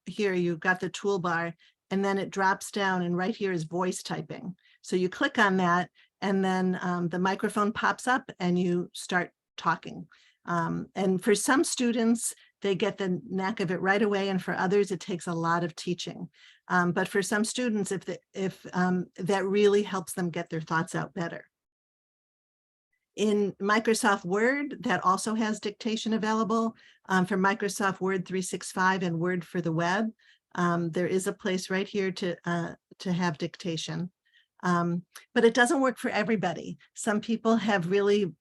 here you've got the toolbar, and then it drops down, and right here is voice typing. So you click on that, and then the microphone pops up and you start talking. And for some students, they get the knack of it right away, and for others, it takes a lot of teaching. But for some students, if that really helps them get their thoughts out better. In Microsoft Word, that also has dictation available for Microsoft Word 365 and Word for the web. There is a place right here to have dictation. But it doesn't work for everybody. Some people have really,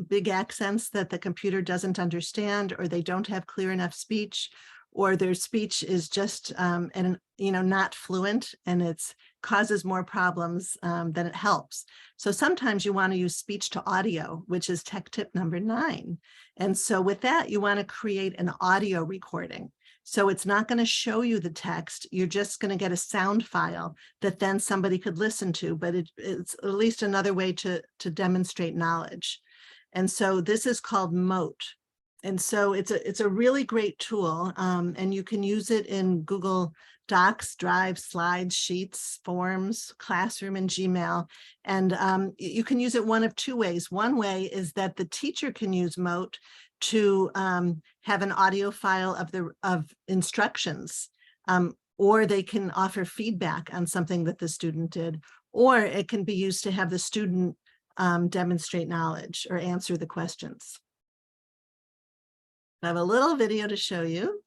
big accents that the computer doesn't understand, or they don't have clear enough speech, or their speech is just, not fluent, and it's causes more problems than it helps. So sometimes you want to use speech to audio, which is tech tip number 9. And so with that, you want to create an audio recording. So it's not going to show you the text. You're just going to get a sound file that then somebody could listen to, but it's at least another way to demonstrate knowledge. And so this is called Mote. And so it's a really great tool, and you can use it in Google Docs, Drive, Slides, Sheets, Forms, Classroom, and Gmail. And you can use it one of two ways. One way is that the teacher can use Mote to have an audio file of instructions, or they can offer feedback on something that the student did, or it can be used to have the student demonstrate knowledge or answer the questions. I have a little video to show you.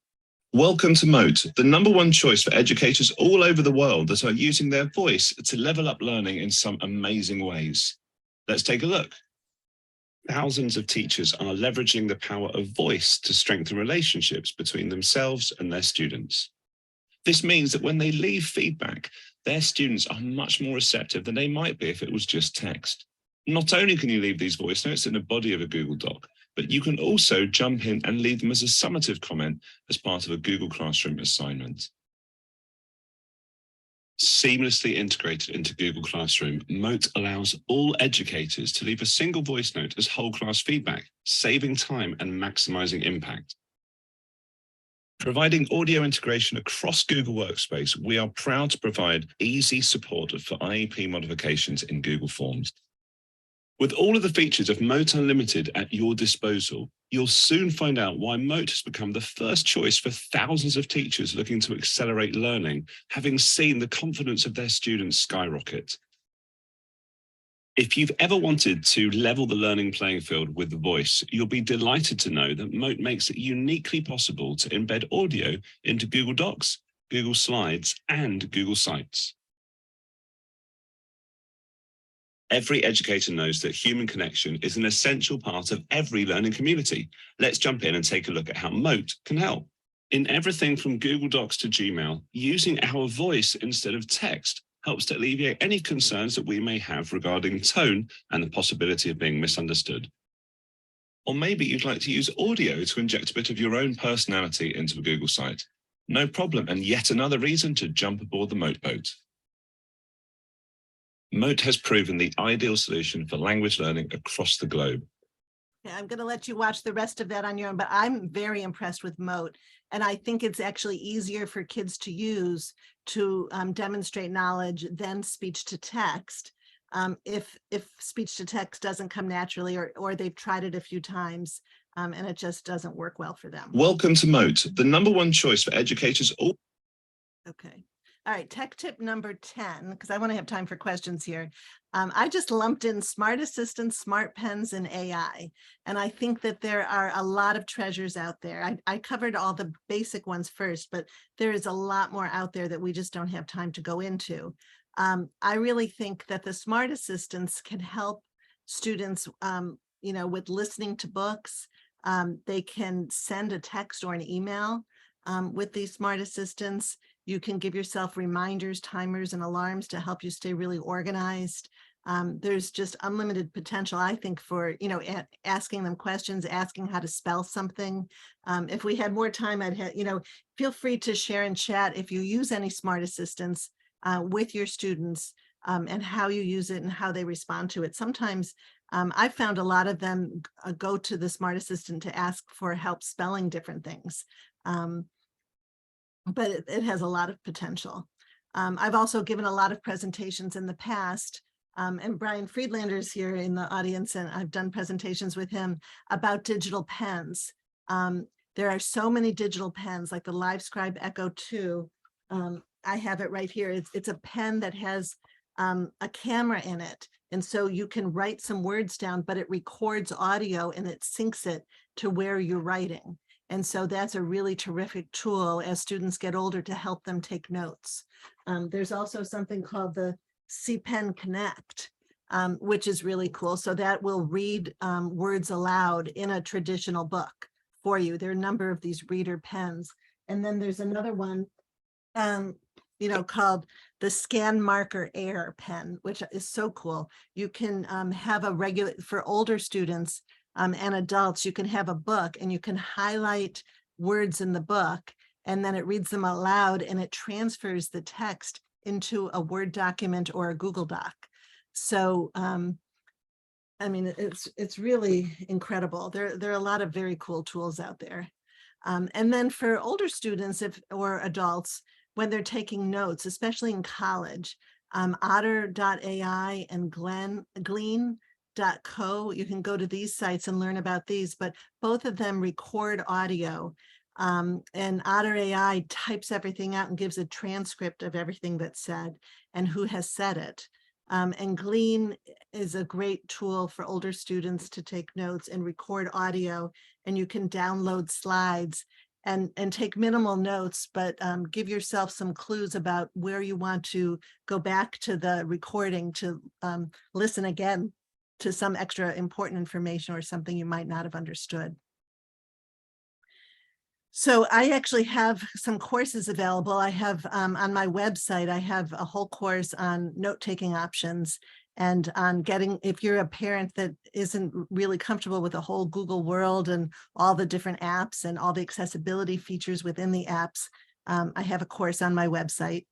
Welcome to Mote, the #1 choice for educators all over the world that are using their voice to level up learning in some amazing ways. Let's take a look. Thousands of teachers are leveraging the power of voice to strengthen relationships between themselves and their students. This means that when they leave feedback, their students are much more receptive than they might be if it was just text. Not only can you leave these voice notes in the body of a Google Doc, but you can also jump in and leave them as a summative comment as part of a Google Classroom assignment. Seamlessly integrated into Google Classroom, Mote allows all educators to leave a single voice note as whole class feedback, saving time and maximizing impact. Providing audio integration across Google Workspace, we are proud to provide easy support for IEP modifications in Google Forms. With all of the features of Mote Unlimited at your disposal, you'll soon find out why Mote has become the first choice for thousands of teachers looking to accelerate learning, having seen the confidence of their students skyrocket. If you've ever wanted to level the learning playing field with the voice, you'll be delighted to know that Mote makes it uniquely possible to embed audio into Google Docs, Google Slides, and Google Sites. Every educator knows that human connection is an essential part of every learning community. Let's jump in and take a look at how Mote can help. In everything from Google Docs to Gmail, using our voice instead of text helps to alleviate any concerns that we may have regarding tone and the possibility of being misunderstood. Or maybe you'd like to use audio to inject a bit of your own personality into a Google site. No problem, and yet another reason to jump aboard the Mote boat. Mote has proven the ideal solution for language learning across the globe. Yeah, I'm going to let you watch the rest of that on your own, but I'm very impressed with Mote. And I think it's actually easier for kids to use to demonstrate knowledge than speech to text. If speech to text doesn't come naturally, or they've tried it a few times and it just doesn't work well for them. Welcome to Mote, the #1 choice for educators. Okay. All right, tech tip number 10, because I want to have time for questions here. I just lumped in smart assistants, smart pens, and AI. And I think that there are a lot of treasures out there. I covered all the basic ones first, but there is a lot more out there that we just don't have time to go into. I really think that the smart assistants can help students, with listening to books. They can send a text or an email with these smart assistants. You can give yourself reminders, timers, and alarms to help you stay really organized. There's just unlimited potential, I think, for, asking them questions, asking how to spell something. If we had more time, I'd have, feel free to share in chat if you use any smart assistants with your students and how you use it and how they respond to it. Sometimes I've found a lot of them go to the smart assistant to ask for help spelling different things. But it has a lot of potential. I've also given a lot of presentations in the past, and Brian Friedlander's here in the audience, and I've done presentations with him about digital pens. There are so many digital pens, like the LiveScribe Echo 2. I have it right here. It's a pen that has a camera in it. And so you can write some words down, but it records audio and it syncs it to where you're writing. And so that's a really terrific tool as students get older to help them take notes. There's also something called the C-Pen Connect, which is really cool. So that will read words aloud in a traditional book for you. There are a number of these reader pens. And then there's another one, called the Scan Marker Air pen, which is so cool. You can have a regular, for older students, and adults, you can have a book and you can highlight words in the book, and then it reads them out loud and it transfers the text into a Word document or a Google Doc. So, it's really incredible. There are a lot of very cool tools out there. And then for older students or adults, when they're taking notes, especially in college, Otter.ai and Glean.co, you can go to these sites and learn about these, but both of them record audio, and Otter AI types everything out and gives a transcript of everything that's said and who has said it. And Glean is a great tool for older students to take notes and record audio, and you can download slides and take minimal notes, but give yourself some clues about where you want to go back to the recording to listen again to some extra important information or something you might not have understood. So I actually have some courses available. I have on my website, I have a whole course on note-taking options and on if you're a parent that isn't really comfortable with the whole Google world and all the different apps and all the accessibility features within the apps, I have a course on my website.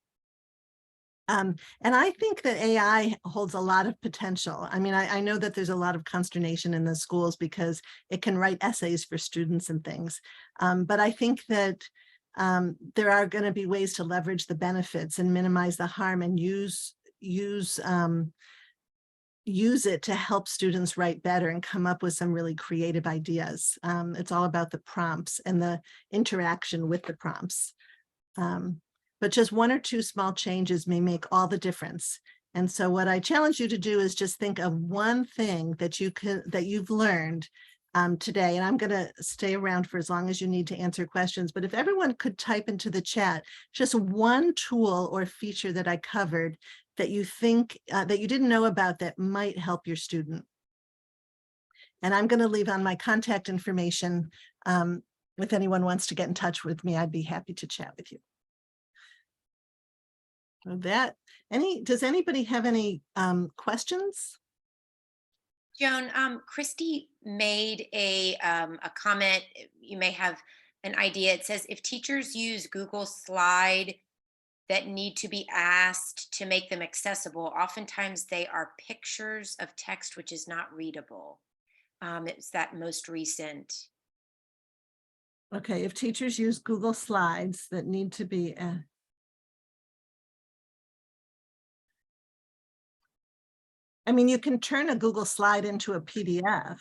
And I think that AI holds a lot of potential. I know that there's a lot of consternation in the schools because it can write essays for students and things. But I think that there are going to be ways to leverage the benefits and minimize the harm and use it to help students write better and come up with some really creative ideas. It's all about the prompts and the interaction with the prompts. But just one or two small changes may make all the difference. And so what I challenge you to do is just think of one thing that you've learned today. And I'm going to stay around for as long as you need to answer questions. But if everyone could type into the chat just one tool or feature that I covered that you think that you didn't know about that might help your student. And I'm going to leave on my contact information. If anyone wants to get in touch with me, I'd be happy to chat with you. So that, does anybody have any questions? Joan, Christy made a comment. You may have an idea. It says if teachers use Google Slide that need to be asked to make them accessible, oftentimes they are pictures of text which is not readable. It's that most recent. Okay, if teachers use Google Slides that need to be, I mean, you can turn a Google Slide into a PDF.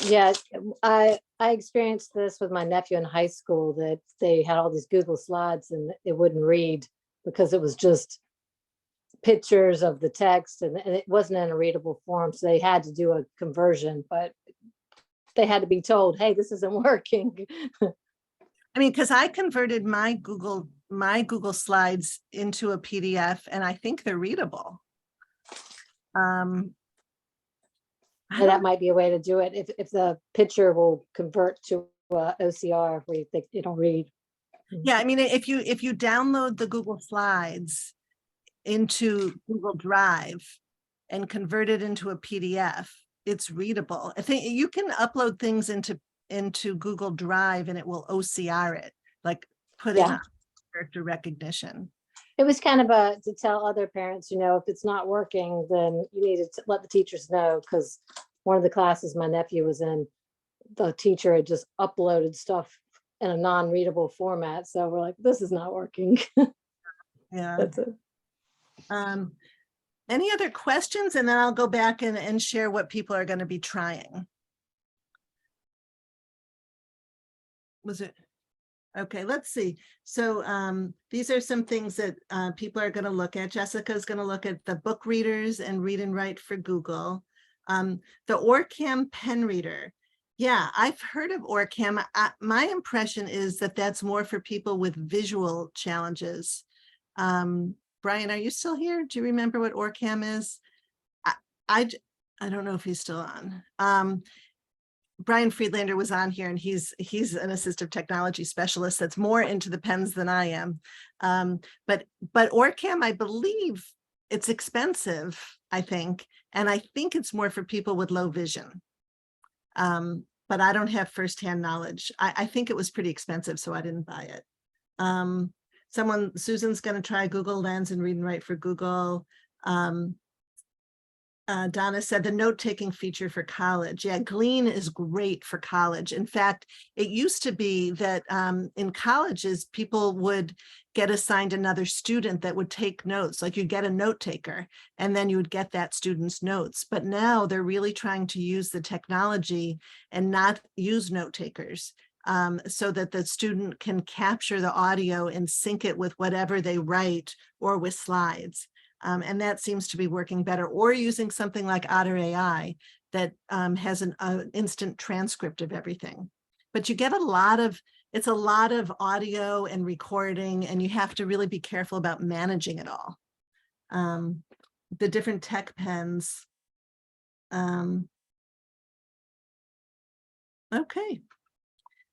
Yeah, I experienced this with my nephew in high school, that they had all these Google Slides and it wouldn't read because it was just pictures of the text, and it wasn't in a readable form. So they had to do a conversion, but they had to be told, hey, this isn't working. I mean, because I converted my Google Slides into a PDF, and I think they're readable. And that might be a way to do it if the picture will convert to OCR where you don't read. Yeah, I mean, if you download the Google Slides into Google Drive and convert it into a PDF, it's readable. I think you can upload things into Google Drive and it will OCR it, like put in a character recognition. It was kind of to tell other parents, if it's not working, then you need to let the teachers know, because one of the classes my nephew was in, the teacher had just uploaded stuff in a non-readable format. So we're like, this is not working. Yeah. That's it. Any other questions? And then I'll go back and share what people are going to be trying. Was it? Okay, let's see. So these are some things that people are going to look at. Jessica's going to look at the book readers and read and write for Google. The OrCam pen reader. Yeah, I've heard of OrCam. My impression is that that's more for people with visual challenges. Brian, are you still here? Do you remember what OrCam is? I don't know if he's still on. Brian Friedlander was on here, and he's an assistive technology specialist that's more into the pens than I am. But OrCam, I believe it's expensive, I think, and I think it's more for people with low vision. But I don't have firsthand knowledge. I think it was pretty expensive, so I didn't buy it. Susan's going to try Google Lens and read and write for Google. Donna said the note-taking feature for college. Yeah, Glean is great for college. In fact, it used to be that in colleges, people would get assigned another student that would take notes. Like, you'd get a note taker, and then you would get that student's notes. But now they're really trying to use the technology and not use note takers, so that the student can capture the audio and sync it with whatever they write or with slides. And that seems to be working better, or using something like Otter AI that has an instant transcript of everything. But you get it's a lot of audio and recording, and you have to really be careful about managing it all. The different tech pens. Okay.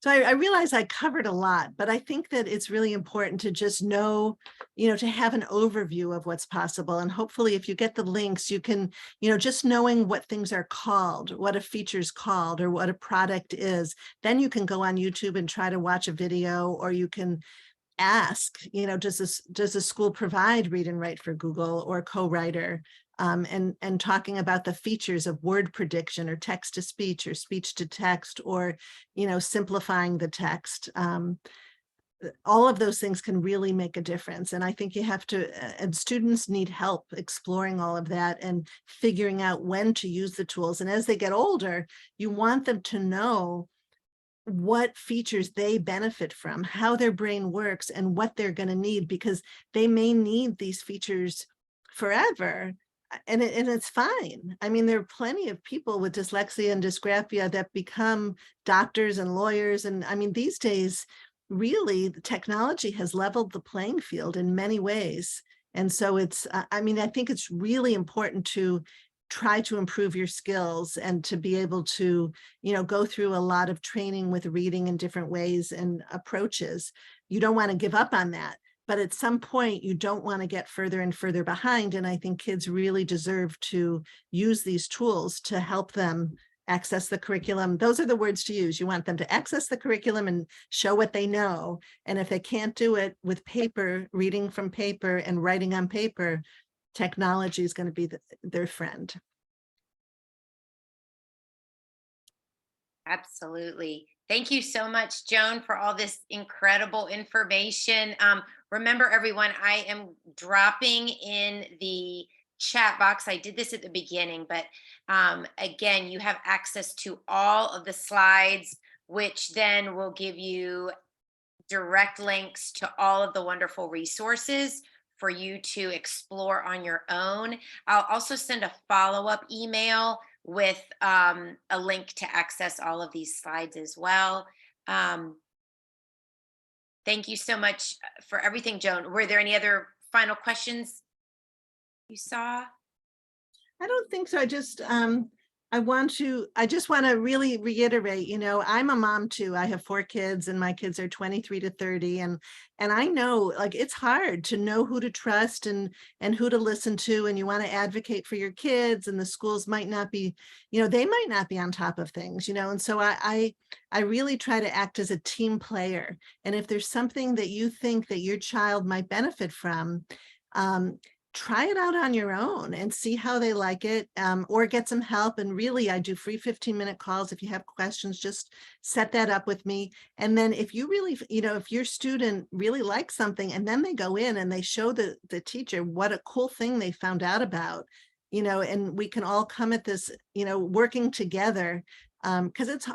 So I realize I covered a lot, but I think that it's really important to just know, to have an overview of what's possible. And hopefully if you get the links, you can, just knowing what things are called, what a feature is called, or what a product is, then you can go on YouTube and try to watch a video, or you can ask, does a school provide read and write for Google or co-writer? And talking about the features of word prediction, or text to speech, or speech to text, or simplifying the text. All of those things can really make a difference. And I think you have to, and students need help exploring all of that and figuring out when to use the tools. And as they get older, you want them to know what features they benefit from, how their brain works, and what they're going to need, because they may need these features forever. And it's fine. I mean, there are plenty of people with dyslexia and dysgraphia that become doctors and lawyers. And I mean, these days, really, the technology has leveled the playing field in many ways. And so I think it's really important to try to improve your skills, and to be able to, go through a lot of training with reading in different ways and approaches. You don't want to give up on that. but at some point you don't want to get further and further behind. And I think kids really deserve to use these tools to help them access the curriculum. Those are the words to use. You want them to access the curriculum and show what they know. And if they can't do it with paper, reading from paper and writing on paper, technology is going to be their friend. Absolutely. Thank you so much, Joan, for all this incredible information. Remember, everyone, I am dropping in the chat box. I did this at the beginning, but again, you have access to all of the slides, which then will give you direct links to all of the wonderful resources for you to explore on your own. I'll also send a follow-up email with a link to access all of these slides as well. Thank you so much for everything, Joan. Were there any other final questions you saw? I don't think so. I just want to really reiterate, I'm a mom too. I have 4 kids and my kids are 23 to 30. And I know, like, it's hard to know who to trust and who to listen to. And you want to advocate for your kids, and the schools might not be, they might not be on top of things, and so I really try to act as a team player. And if there's something that you think that your child might benefit from, try it out on your own and see how they like it, or get some help. And really, I do free 15-minute calls. If you have questions, just set that up with me. And then if you really, if your student really likes something and then they go in and they show the teacher what a cool thing they found out about, and we can all come at this, working together. Because it's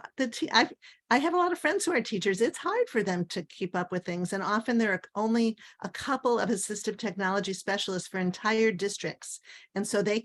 I have a lot of friends who are teachers. It's hard for them to keep up with things. And often there are only a couple of assistive technology specialists for entire districts. And so they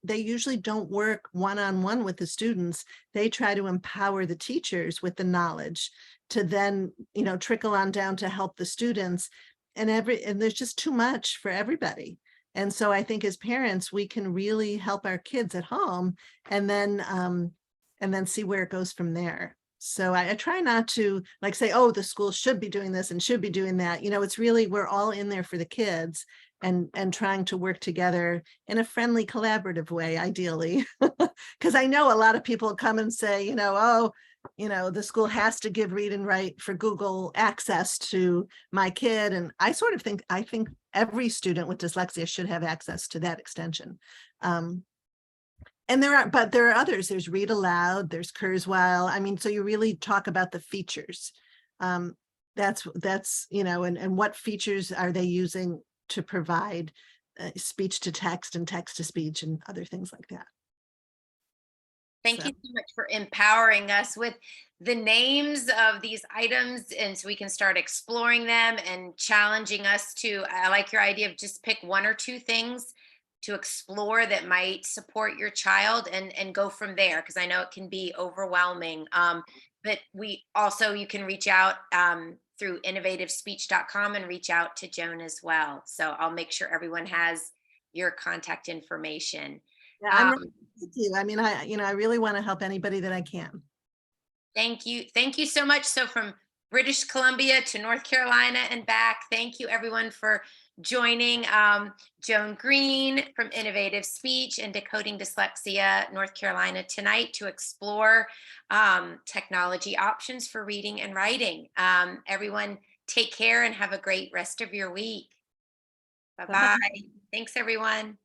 usually don't work one-on-one with the students. They try to empower the teachers with the knowledge to then, trickle on down to help the students. And there's just too much for everybody. And so I think as parents, we can really help our kids at home and then see where it goes from there. So I try not to say, oh, the school should be doing this and should be doing that. It's really, we're all in there for the kids and trying to work together in a friendly, collaborative way, ideally. Because I know a lot of people come and say, the school has to give read and write for Google access to my kid. And I think every student with dyslexia should have access to that extension. And there are others. There's Read Aloud, there's Kurzweil. So you really talk about the features. That's and what features are they using to provide speech to text and text to speech and other things like that. Thank you so much for empowering us with the names of these items, and so we can start exploring them and challenging us to, I like your idea of just pick 1 or 2 things to explore that might support your child and go from there, because I know it can be overwhelming. But you can reach out through innovativespeech.com and reach out to Joan as well. So I'll make sure everyone has your contact information. Yeah, I'm right with you. I really want to help anybody that I can. Thank you. Thank you so much. So from British Columbia to North Carolina and back, thank you everyone for joining. Joan Green from Innovative Speech and Decoding Dyslexia, North Carolina tonight to explore technology options for reading and writing. Everyone take care and have a great rest of your week. Bye-bye. Thanks everyone.